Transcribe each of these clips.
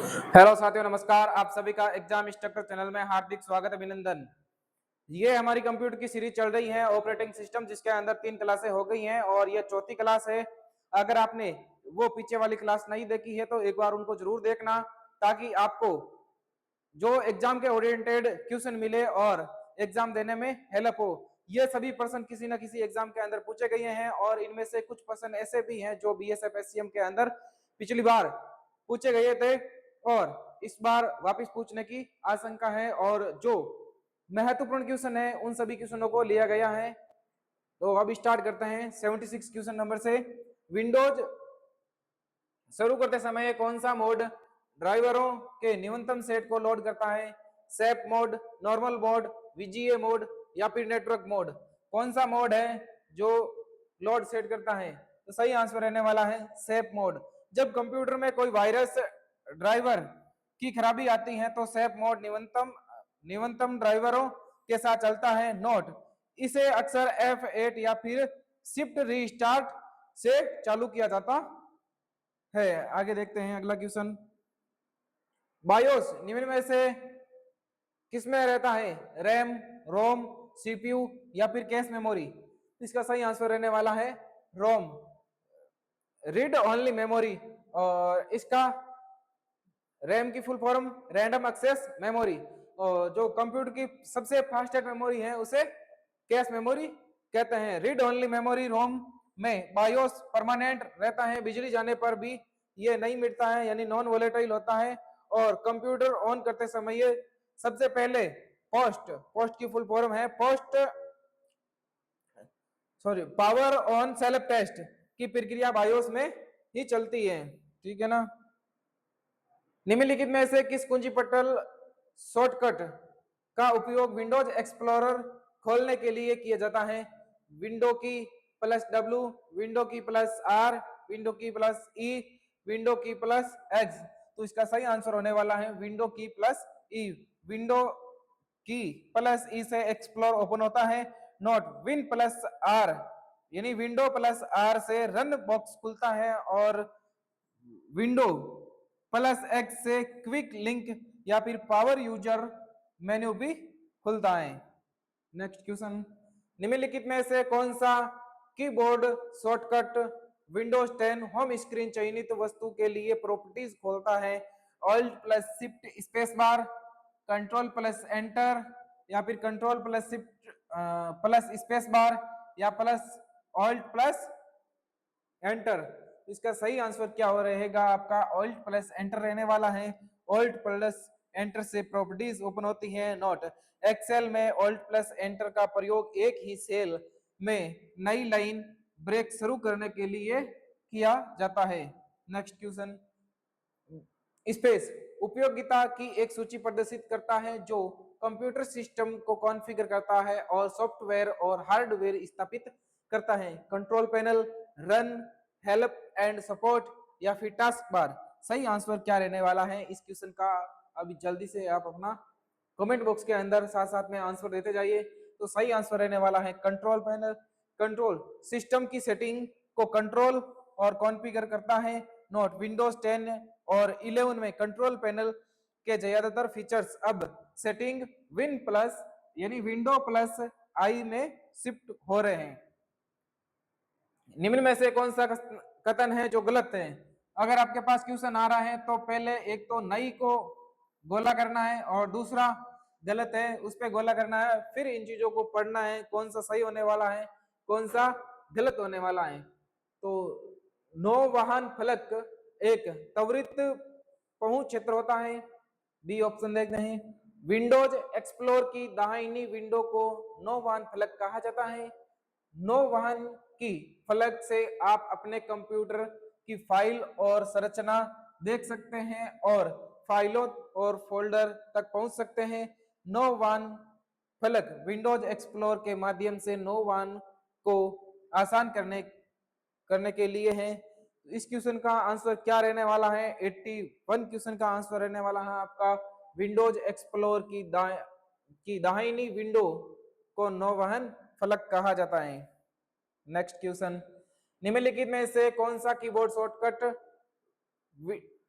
Hello साथियों, नमस्कार। आप सभी का एग्जाम इंस्ट्रक्टर चैनल में हार्दिक स्वागत, अभिनंदन। ये हमारी कंप्यूटर की सीरीज चल रही है ऑपरेटिंग सिस्टम, जिसके अंदर 3 क्लासें हो गई हैं और ये चौथी क्लास है। अगर आपने वो पीछे वाली क्लास नहीं देखी है तो एक बार उनको जरूर देखना, ताकि आपको जो एग्जाम के ओरिएंटेड क्वेश्चन मिले और एग्जाम देने में हेल्प हो। ये सभी प्रश्न किसी न किसी एग्जाम के अंदर पूछे गए हैं और इनमें से कुछ प्रश्न ऐसे भी हैं जो बीएसएफ एससीएम के अंदर पिछली बार पूछे गए थे और इस बार वापस पूछने की आशंका है। और जो महत्वपूर्ण क्वेश्चन है उन सभी क्वेश्चनों को लिया गया है। तो अब स्टार्ट करते हैं 76 क्वेश्चन नंबर से। विंडोज शुरू करते समय कौन सा मोड ड्राइवरों के न्यूनतम सेट को लोड करता है? Safe mode, normal mode, VGA mode या फिर नेटवर्क मोड? कौन सा मोड है जो लोड सेट करता है? तो सही आंसर रहने वाला है सेप मोड। जब कंप्यूटर में कोई वायरस ड्राइवर की खराबी आती है तो सेप मोड न्यूनतम ड्राइवरों के साथ चलता है। नोट, इसे अक्सर F8 या फिर शिफ्ट रीस्टार्ट से चालू किया जाता है। आगे देखते हैं अगला क्वेश्चन। बायोस निम्न में से किसमें रहता है? रैम, रोम, सीपीयू या फिर कैश मेमोरी? इसका सही आंसर रहने वाला है रोम, रीड ओनली मेमोरी। और इसका रैम की full form random access memory. और जो कंप्यूटर की सबसे फास्टेस्ट मेमोरी है उसे कैश मेमोरी कहते हैं। रीड ओनली मेमोरी रोम में बायोस परमानेंट रहता है, बिजली जाने पर भी ये नहीं मिटता है, यानी नॉन वोलेटाइल होता है। और कंप्यूटर ऑन करते समय ये सबसे पहले पोस्ट की फुल फॉर्म है पावर ऑन सेल्फ टेस्ट की प्रक्रिया बायोस में ही चलती है। ठीक है ना। निम्नलिखित में से किस कुंजी पटल शॉर्टकट का उपयोग विंडोज एक्सप्लोरर खोलने के लिए किया जाता है? विंडो की +W, विंडो की +R, विंडो की +E, विंडो की +X? तो इसका सही आंसर होने वाला है विंडो की +E। विंडो की +E से एक्सप्लोर ओपन होता है। नोट, विन +R यानी विंडो +R से रन बॉक्स खुलता है और विंडो +X से क्विक लिंक या फिर पावर यूजर मेन्यू भी खुलता है। Next question. निम्नलिखित में से कौन सा keyboard shortcut Windows 10 home screen चयनित वस्तु के लिए प्रॉपर्टीज खोलता है? Alt+Shift space bar, control plus enter या फिर control plus shift plus space bar या Alt+ एंटर? इसका सही आंसर क्या हो रहेगा आपका? Alt+Enter रहने वाला है। Alt+Enter से प्रॉपर्टीज ओपन होती है। नोट, एक्सेल में Alt+Enter का प्रयोग एक ही सेल में नई लाइन ब्रेक शुरू करने के लिए किया जाता है। Next question. स्पेस उपयोगिता की एक सूची प्रदर्शित करता है जो कंप्यूटर सिस्टम को कॉन्फ़िगर करता है और सॉफ्टवेयर और हार्डवेयर स्थापित करता है। Control panel, run, help and support या फिर टास्क बार? सही आंसर क्या रहने वाला है इस क्वेश्चन का? अभी जल्दी से आप अपना कमेंट बॉक्स के अंदर साथ साथ में आंसर देते जाइए। तो सही आंसर रहने वाला है कंट्रोल पैनल। कंट्रोल सिस्टम की सेटिंग को कंट्रोल और कॉन्फ़िगर करता है। नोट, विंडोज 10 और 11 में कंट्रोल पैनल के ज्यादातर फीचर्स अब सेटिंग विन प्लस यानी विंडो प्लस आई में शिफ्ट हो रहे हैं। निम्न में से कौन सा कथन है जो गलत है? अगर आपके पास क्वेश्चन आ रहा है तो पहले एक तो नई को गोला करना है और दूसरा गलत है उस पर गोला करना है, फिर इन चीजों को पढ़ना है कौन सा सही होने वाला है कौन सा गलत होने वाला है। तो नौ वाहन फलक एक त्वरित पहुंच क्षेत्र होता है। बी ऑप्शन देखते हैं। विंडोज एक्सप्लोर की दाहिनी विंडो को नौ वाहन फलक कहा जाता है। नौ वाहन की फलक से आप अपने कंप्यूटर की फाइल और संरचना देख सकते हैं और फाइलों और फोल्डर तक पहुंच सकते हैं। नौ वाहन फलक विंडोज एक्सप्लोर के माध्यम से नौ वाहन को आसान करने के लिए है। इस क्वेश्चन का आंसर क्या रहने वाला है? 81 क्वेश्चन का आंसर रहने वाला है आपका विंडोज एक्सप्लोर की दाहिनी विंडो को नौ वाहन फलक कहा जाता है। Next question. निम्नलिखित में से कौन सा keyboard shortcut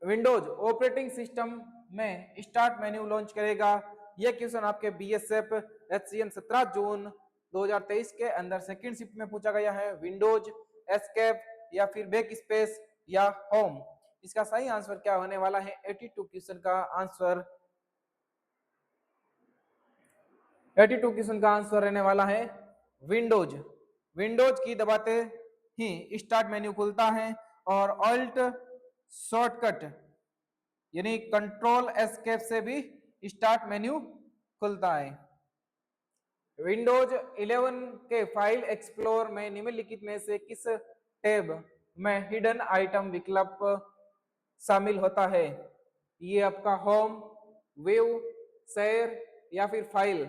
Windows operating system में स्टार्ट मेन्यू लॉन्च करेगा? यह क्वेश्चन आपके बीएसएफ एचसीएम 17 जून 2023 के अंदर सेकंड शिफ्ट में पूछा गया है। विंडोज, एस्केप या फिर बैक स्पेस या होम? इसका सही आंसर क्या होने वाला है? 82 क्वेश्चन का आंसर 82 क्वेश्चन का आंसर रहने वाला है विंडोज। विंडोज की दबाते ही स्टार्ट मेन्यू खुलता है और ऑल्ट शॉर्टकट यानी कंट्रोल एस्केप से भी स्टार्ट मेन्यू खुलता है। विंडोज 11 के फाइल एक्सप्लोर में निम्नलिखित में से किस टैब में हिडन आइटम विकल्प शामिल होता है? ये आपका होम, व्यू, शेयर या फिर फाइल?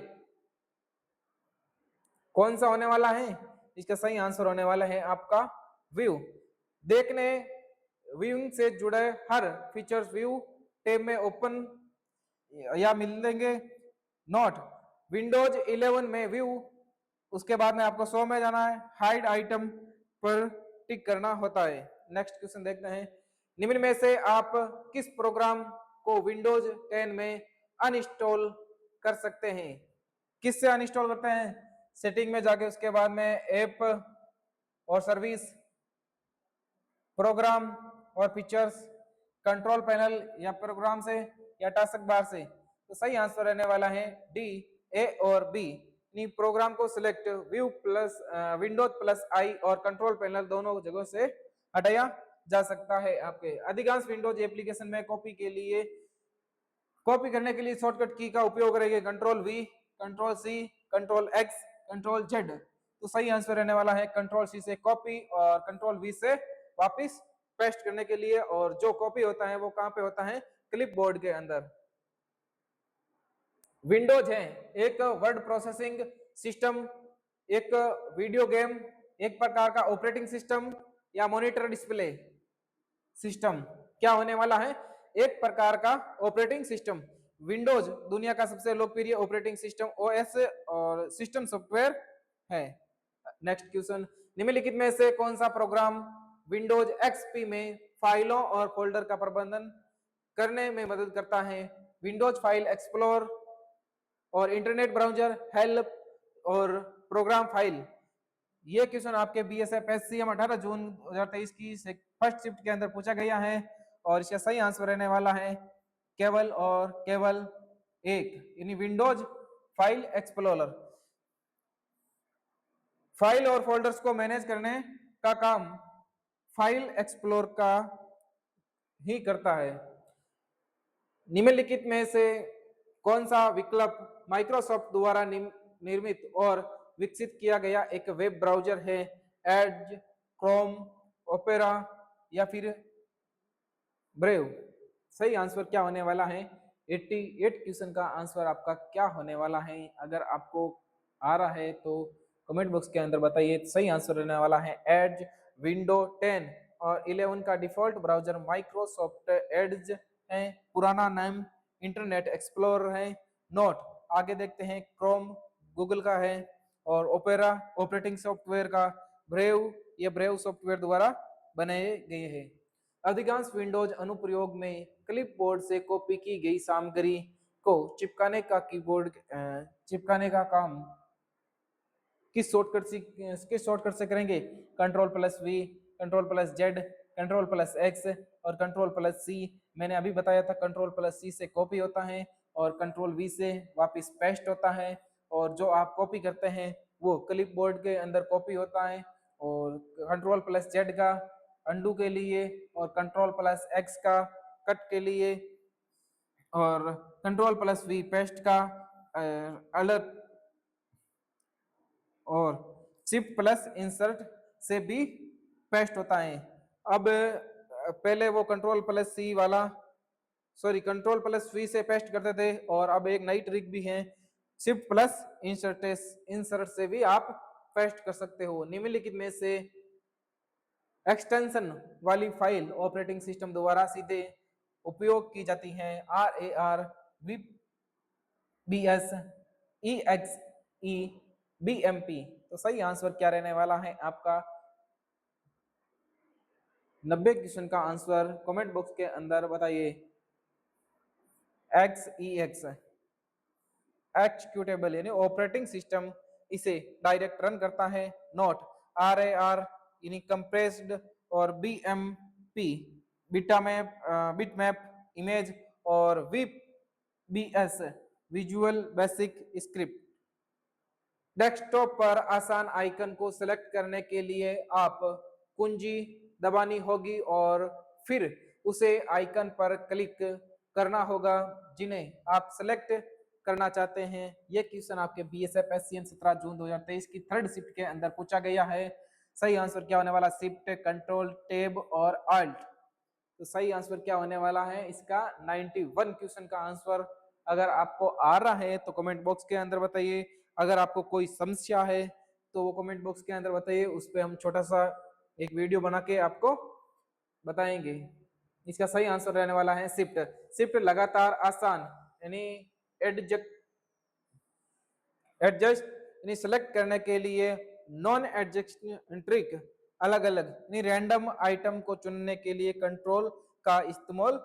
कौन सा होने वाला है? इसका सही आंसर होने वाला है आपका व्यू। देखने व्यूइंग से जुड़े हर फीचर्स व्यू टैब में ओपन या मिलेंगे। नोट, विंडोज 11 में व्यू, उसके बाद में आपको शो में जाना है, हाइड आइटम पर टिक करना होता है। नेक्स्ट क्वेश्चन देखते हैं। निम्न में से आप किस प्रोग्राम को विंडोज 10 में अनइंस्टॉल कर सकते हैं? किससे अनइंस्टॉल करते हैं? सेटिंग में जाके उसके बाद में ऐप और सर्विस, प्रोग्राम और फीचर्स, कंट्रोल पैनल या प्रोग्राम से या टास्क बार से? तो सही आंसर रहने वाला है डी, ए और बी। प्रोग्राम को select view plus Windows plus I और कंट्रोल पैनल दोनों जगहों से हटाया जा सकता है। आपके अधिकांश विंडोज एप्लीकेशन में कॉपी करने के लिए शॉर्टकट की का उपयोग करेंगे control V, control C, control X, control Z. तो सही आंसर रहने वाला है कंट्रोल सी से कॉपी और कंट्रोल वी से वापस पेस्ट करने के लिए। और जो कॉपी होता है वो कहां पे होता है? क्लिपबोर्ड के अंदर। विंडोज है एक वर्ड प्रोसेसिंग सिस्टम, एक वीडियो गेम, एक प्रकार का ऑपरेटिंग सिस्टम या मॉनिटर डिस्प्ले सिस्टम? क्या होने वाला है? एक प्रकार का ऑपरेटिंग सिस्टम। विंडोज दुनिया का सबसे लोकप्रिय ऑपरेटिंग सिस्टम ओएस और सिस्टम सॉफ्टवेयर है। नेक्स्ट क्वेश्चन, निम्नलिखित में से कौन सा प्रोग्राम विंडोज एक्सपी में फाइलों और फोल्डर का प्रबंधन करने में मदद करता है? विंडोज फाइल एक्सप्लोर और इंटरनेट ब्राउजर, हेल्प और प्रोग्राम फाइल? ये क्वेश्चन आपके बीएसएफ एचसीएम 18 जून 2023 की फर्स्ट शिफ्ट के अंदर पूछा गया है और इसका सही आंसर रहने वाला है केवल और केवल एक, यानी विंडोज फाइल एक्सप्लोरर। फाइल और फोल्डर्स को मैनेज करने का काम फाइल एक्सप्लोर का ही करता है। निम्नलिखित में से कौन सा विकल्प माइक्रोसॉफ्ट द्वारा निर्मित और विकसित किया गया एक वेब ब्राउजर है? एज, क्रोम, ओपेरा या फिर ब्रेव? सही आंसर क्या होने वाला है? 88 क्वेश्चन का आंसर आपका क्या होने वाला है? अगर आपको आ रहा है तो कमेंट बॉक्स के अंदर बताइए। सही आंसर रहने वाला है एज। विंडो 10 और 11 का डिफॉल्ट ब्राउजर माइक्रोसॉफ्ट एज है, पुराना नाम इंटरनेट एक्सप्लोरर है। नोट, आगे देखते हैं, क्रोम गूगल का है और ओपेरा ऑपरेटिंग सॉफ्टवेयर का, ब्रेव ये ब्रेव सॉफ्टवेयर द्वारा बनाए गए हैं। अधिकांश विंडोज अनुप्रयोग में क्लिपबोर्ड से कॉपी की गई सामग्री को चिपकाने का काम किस शॉर्टकट से करेंगे? Control plus V, control plus Z, control plus X और कंट्रोल प्लस सी। मैंने अभी बताया था कंट्रोल प्लस सी से कॉपी होता है और कंट्रोल वी से वापस पेस्ट होता है। और जो आप कॉपी करते हैं वो क्लिपबोर्ड के अंदर कॉपी होता है। और कंट्रोल प्लस जेड का अंडू के लिए और कंट्रोल प्लस एक्स का कट के लिए और कंट्रोल प्लस वी पेस्ट का अलग और शिफ्ट प्लस इंसर्ट से भी पेस्ट होता है। अब पहले वो कंट्रोल प्लस सी वाला कंट्रोल प्लस वी से पेस्ट करते थे और अब एक नई ट्रिक भी है, शिफ्ट प्लस इंसर्ट से भी आप पेस्ट कर सकते हो। निम्नलिखित में से एक्सटेंशन वाली फाइल ऑपरेटिंग सिस्टम द्वारा सीधे उपयोग की जाती है? RAR, VBS, EXE, BMP? तो सही आंसर क्या रहने वाला है आपका? 90 क्वेश्चन का आंसर कमेंट बॉक्स के अंदर बताइए। XEX एक्सिक्यूटेबल यानी ऑपरेटिंग सिस्टम इसे डायरेक्ट रन करता है। नोट RAR यानी कंप्रेस्ड और BMP बिटमैप इमेज और VBS visual basic script. Desktop पर आसान आइकन को सिलेक्ट करने के लिए आप कुंजी दबानी होगी और फिर उसे आइकन पर क्लिक करना होगा जिन्हें आप सिलेक्ट करना चाहते हैं। यह क्वेश्चन आपके BSF SCM 17 जून 2023 की थर्ड शिफ्ट के अंदर पूछा गया है। सही आंसर क्या होने वाला? शिफ्ट, कंट्रोल, टेब और अल्ट। तो सही आंसर क्या होने वाला है इसका? 91 क्वेश्चन का आंसर। अगर आपको आ रहा है तो कमेंट बॉक्स के अंदर बताइए। अगर आपको कोई समस्या है तो वो कमेंट बॉक्स के अंदर बताइए, उस पर हम छोटा सा एक वीडियो बना के आपको बताएंगे। इसका सही आंसर रहने वाला है शिफ्ट। शिफ्ट लगातार, आसान यानी एडजस्ट यानी सेलेक्ट करने के लिए, नॉन एडजस्ट्रिक अलग अलग यानी रैंडम आइटम को चुनने के लिए कंट्रोल का इस्तेमाल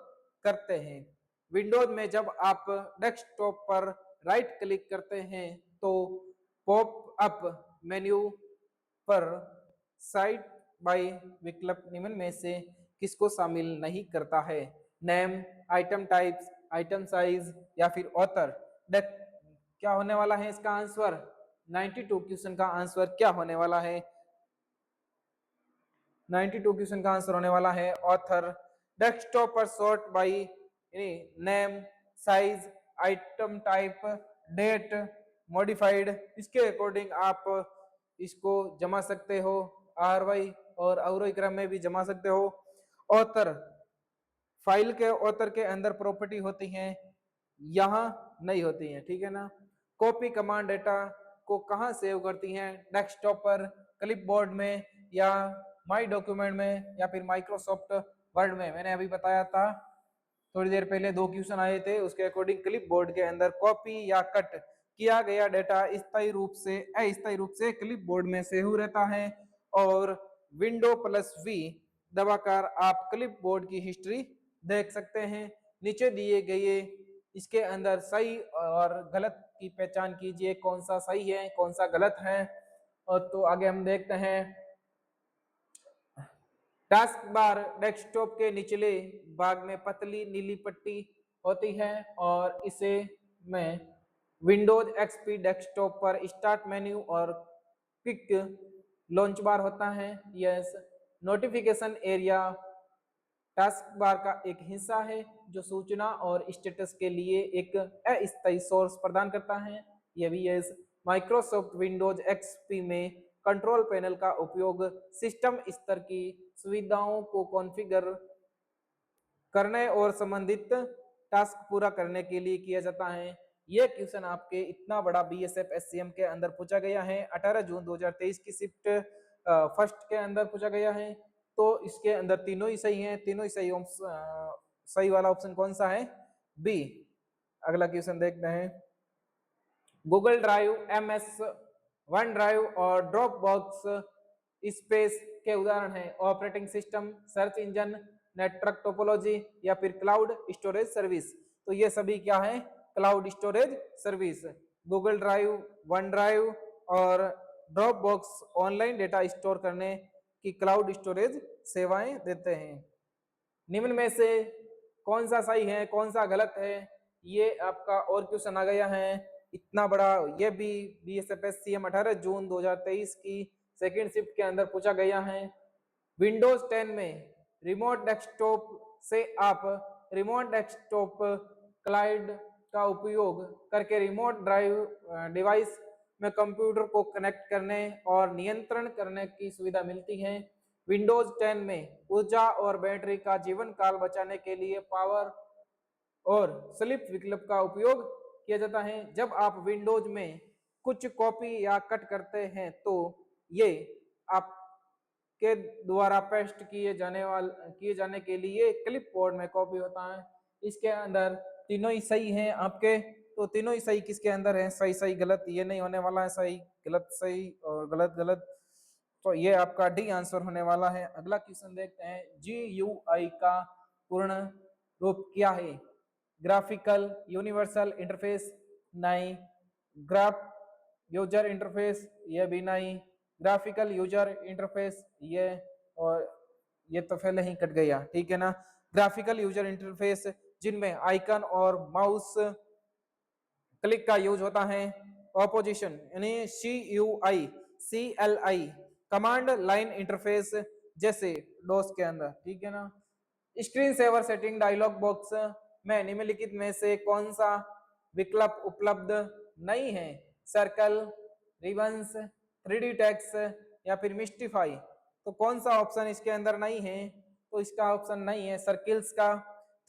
करते हैं। विंडोज में जब आप डेस्कटॉप पर राइट क्लिक करते हैं तो पॉप अप मेन्यू पर साइड बाय विकल्प निम्न में से किसको शामिल नहीं करता है? Name, item types, item size या फिर ऑथर। क्या होने वाला है इसका आंसर? 92 क्वेश्चन का आंसर क्या होने वाला है? 92 क्वेश्चन का आंसर होने वाला है ऑथर। डेस्कटॉप पर sort by name, size, item type, date, modified, इसके अकॉर्डिंग आप इसको जमा सकते हो। RY और अवरोही क्रम में भी जमा सकते हो। ऑथर, फाइल के ऑथर के अंदर प्रॉपर्टी होती हैं, यहाँ नहीं होती हैं, ठीक है ना। कॉपी कमांड डेटा को कहाँ सेव करती हैं? डेस्कटॉप पर, क्लिपबोर्ड में, या माई डॉक्यूमेंट में, या फिर माइक्रोसॉफ्ट वर्ड में। मैंने अभी बताया था थोड़ी देर पहले, 2 क्वेश्चन आए थे उसके अकॉर्डिंग। क्लिपबोर्ड के अंदर कॉपी या कट किया गया डेटा स्थायी रूप से अस्थायी रूप से क्लिपबोर्ड में सेव रहता है। और Windows+V दबाकर आप क्लिपबोर्ड की हिस्ट्री देख सकते हैं। नीचे दिए गए इसके अंदर सही और गलत की पहचान कीजिए, कौन सा सही है कौन सा गलत है। और तो आगे हम देखते हैं। टास्क बार डेस्कटॉप के निचले भाग में पतली नीली पट्टी होती है और इसे में विंडोज XP डेस्कटॉप पर स्टार्ट मेन्यू और क्विक लॉन्च बार होता है। Yes, notification area task bar का एक हिस्सा है जो सूचना और स्टेटस के लिए एक अस्थायी सोर्स प्रदान करता है। यह भी यस। माइक्रोसॉफ्ट विंडोज XP में कंट्रोल पैनल का उपयोग सिस्टम स्तर की सुविधाओं को कॉन्फ़िगर करने और संबंधित टास्क पूरा करने के लिए किया जाता है। यह क्वेश्चन आपके इतना बड़ा BSF SCM के अंदर पूछा गया है। 18 जून 2023 की शिफ्ट फर्स्ट के अंदर पूछा गया है। तो इसके अंदर तीनों ही सही हैं, तीनों ही सही। सही वाला ऑप्शन कौन सा है? बी। अगला क्वेश्चन देखते हैं। Google drive, MS one drive और ड्रॉप बॉक्स स्पेस के उदाहरण हैं। Operating system, search engine, network topology या फिर क्लाउड स्टोरेज सर्विस। तो ये सभी क्या है? Cloud storage service. Google Drive, OneDrive और Dropbox online data store करने की क्लाउड स्टोरेज सेवाएं देते हैं। निम्न में से कौन सा सही है कौन सा गलत है? ये आपका और क्वेश्चन आ गया है इतना बड़ा। ये भी BSF SCM 18 जून 2023 की सेकेंड शिफ्ट के अंदर पूछा गया है। विंडोज 10 में रिमोट डेस्कटॉप से आप रिमोट डेस्कटॉप क्लाउड का उपयोग करके रिमोट ड्राइव डिवाइस में कंप्यूटर को कनेक्ट करने और नियंत्रण करने की सुविधा मिलती है। विंडोज 10 में ऊर्जा और बैटरी का जीवन काल बचाने के लिए पावर और स्लिप विकल्प का उपयोग किया जाता है। जब आप विंडोज में कुछ कॉपी या कट करते हैं तो ये आपके द्वारा पेस्ट किए जाने के लिए क्लिपबोर्ड में कॉपी होता है। इसके अंदर तीनों ही सही हैं आपके। तो तीनों ही सही किसके अंदर है? सही सही गलत ये नहीं होने वाला है, सही गलत सही और गलत गलत। तो ये आपका डी आंसर होने वाला है। अगला क्वेश्चन देखते हैं, GUI का पूर्ण रूप क्या है? ग्राफिकल यूनिवर्सल इंटरफेस नहीं, ग्राफ यूजर इंटरफेस ये भी नहीं, ग्राफिकल यूजर इंटरफेस ये, और ये तो पहले ही कट गया, ठीक है ना। ग्राफिकल यूजर इंटरफेस जिनमें आइकन और माउस क्लिक का यूज होता है। ऑपोजिशन यानी CUI CLI command line interface जैसे डोस के अंदर, ठीक है ना। Screen saver setting dialog box में निम्नलिखित में से कौन सा विकल्प उपलब्ध नहीं है? सर्कल, रिबन्स, 3D टेक्स्ट या फिर मिस्टिफाई। तो कौन सा ऑप्शन इसके अंदर नहीं है? तो इसका ऑप्शन नहीं है सर्किल्स का,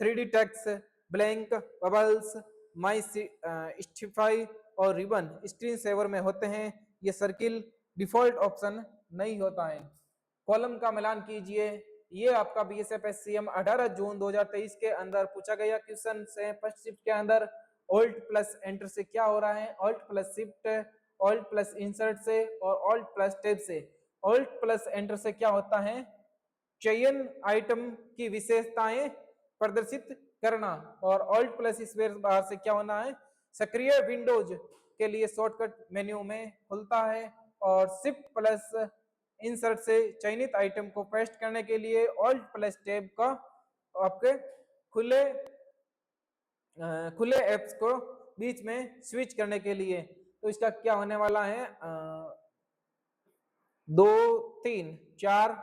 3D टेक्स्ट, ब्लैंक, बबल्स, माई स्टिफाई और रिबन स्क्रीन सेवर में होते हैं। ये सर्किल डिफॉल्ट ऑप्शन नहीं होता है। कॉलम का मिलान कीजिए। ये आपका BSF-SCM 18 जून 2023 के अंदर पूछा गया क्वेश्चन से। फर्स्ट शिफ्ट के अंदर ऑल्ट प्लस एंटर से क्या हो रहा है? Alt plus shift, alt plus insert से और ऑल्ट प्लस टैब से। ऑल्ट प्लस एंटर से क्या होता है? चयन आइटम की विशेषताएं प्रदर्शित करना। और ऑल्ट प्लस स्पेस बार से क्या होना है? सक्रिय विंडोज के लिए शॉर्टकट मेन्यू में खुलता है। और शिफ्ट प्लस इंसर्ट से चयनित आइटम को पेस्ट करने के लिए ऑल्ट प्लस टैब का आपके खुले एप्स को बीच में स्विच करने के लिए। तो इसका क्या होने वाला है? 2 3 4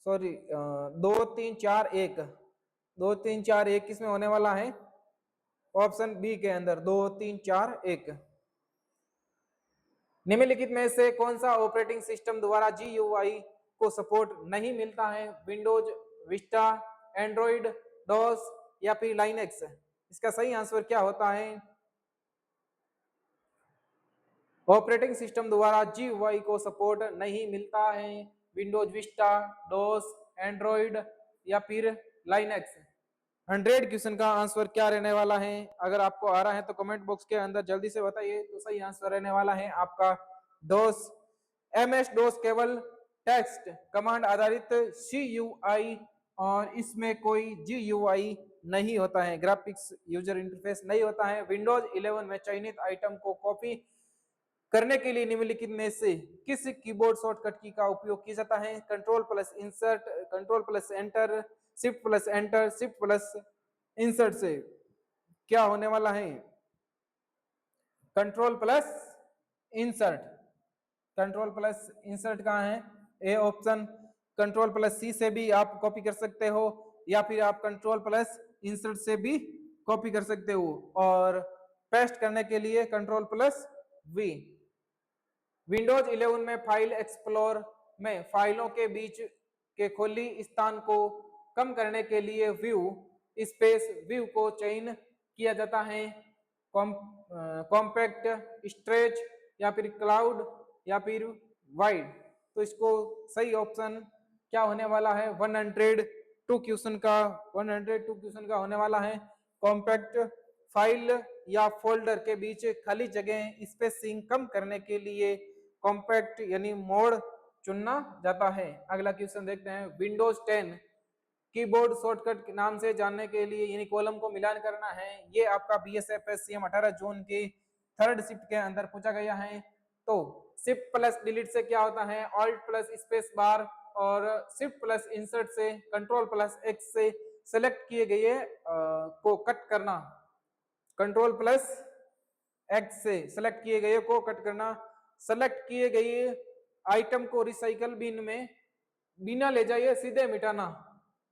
सॉरी 2 3 4 1 2 3 4 1 किसमें होने वाला है? ऑप्शन बी के अंदर 2 3 4 1। निम्नलिखित में से कौन सा ऑपरेटिंग सिस्टम द्वारा GUI को सपोर्ट नहीं मिलता है? विंडोज, विस्टा, एंड्रॉइड, डॉस या फिर लाइनेक्स। इसका सही आंसर क्या होता है? ऑपरेटिंग सिस्टम द्वारा GUI को सपोर्ट नहीं मिलता है। विंडोज, विस्टा, डॉस, एंड्रॉइड या फिर लाइनेक्स। 100 क्वेश्चन का आंसर क्या रहने वाला है? अगर आपको आ रहा है तो कमेंट बॉक्स के अंदर जल्दी से बताइए। तो सही आंसर रहने वाला है आपका डोस। MS डोस केवल टेक्स्ट कमांड आधारित CUI और इसमें कोई GUI नहीं होता है, ग्राफिक्स यूजर इंटरफेस नहीं होता है। विंडोज 11 में चयनित आइटम को कॉपी करने के लिए निम्नलिखित में से किस कीबोर्ड शॉर्टकट की का उपयोग किया जाता है? Control plus insert, control plus enter, shift plus enter, shift plus insert से क्या होने वाला है? Control plus insert. Control plus insert कहाँ है? A option. Control plus C से भी आप कॉपी कर सकते हो या फिर आप कंट्रोल प्लस इंसर्ट से भी कॉपी कर सकते हो। और पेस्ट करने के लिए कंट्रोल प्लस V। विंडोज 11 में फाइल एक्सप्लोर में फाइलों के बीच के खाली स्थान को कम करने के लिए व्यू स्पेस व्यू को चयन किया जाता है। कॉम्पैक्ट, स्ट्रेच या फिर क्लाउड या फिर वाइड। तो इसको सही ऑप्शन क्या होने वाला है? 102 क्वेश्चन का होने वाला है। कॉम्पैक्ट फाइल या फोल्डर के बीच खाली जगह स्पेसिंग कम करने के लिए कॉम्पैक्ट यानी मोड चुनना जाता है। अगला क्वेश्चन देखते हैं। विंडोज 10 कीबोर्ड शॉर्टकट के नाम से जानने के लिए यानी कॉलम को मिलान करना है। ये आपका BSF-SCM 18 जून की थर्ड शिफ्ट के अंदर पूछा गया है। तो शिफ्ट प्लस डिलीट से क्या होता है? ऑल्ट प्लस स्पेस बार और शिफ्ट प्लस इंसर्ट से कंट्रोल प्लस X से सेलेक्ट किए गए को कट करना। कंट्रोल प्लस X से सेलेक्ट किए गए को कट करना। सेलेक्ट किए गए आइटम को रिसाइकल बिन में बिना ले जाइए सीधे मिटाना।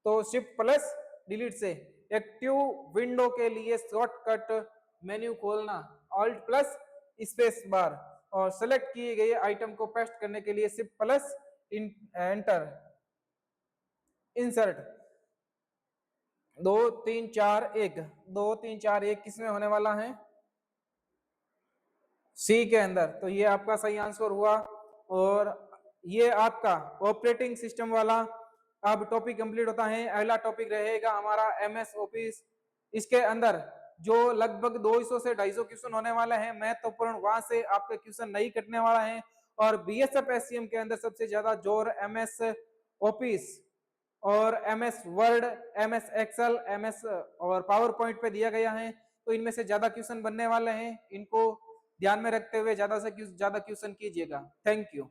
तो शिफ्ट प्लस डिलीट से। एक्टिव विंडो के लिए शॉर्टकट मेन्यू खोलना, ऑल्ट प्लस स्पेस बार। और सेलेक्ट किए गए आइटम को पेस्ट करने के लिए शिफ्ट प्लस एंटर। इंसर्ट 2 3 4 1 2 3 4 1 किसमें होने वाला है? C के अंदर। तो ये आपका सही आंसर हुआ। और ये आपका ऑपरेटिंग सिस्टम वाला अब टॉपिक कंप्लीट होता है। अगला टॉपिक रहेगा हमारा MS ऑफिस। इसके अंदर जो लगभग 200 से 250 क्वेश्चन होने वाले हैं महत्वपूर्ण, वहां से आपके क्वेश्चन नहीं कटने वाला है। और बीएसएफ एससीएम के अंदर सबसे ज्यादा जोर एमएस ऑफिस और MS Word, MS Excel, MS और पावर पॉइंट पे दिया गया है। तो इनमें से ज्यादा क्वेश्चन बनने वाले हैं, इनको ध्यान में रखते हुए ज्यादा से ज्यादा क्वेश्चन कीजिएगा। Thank you.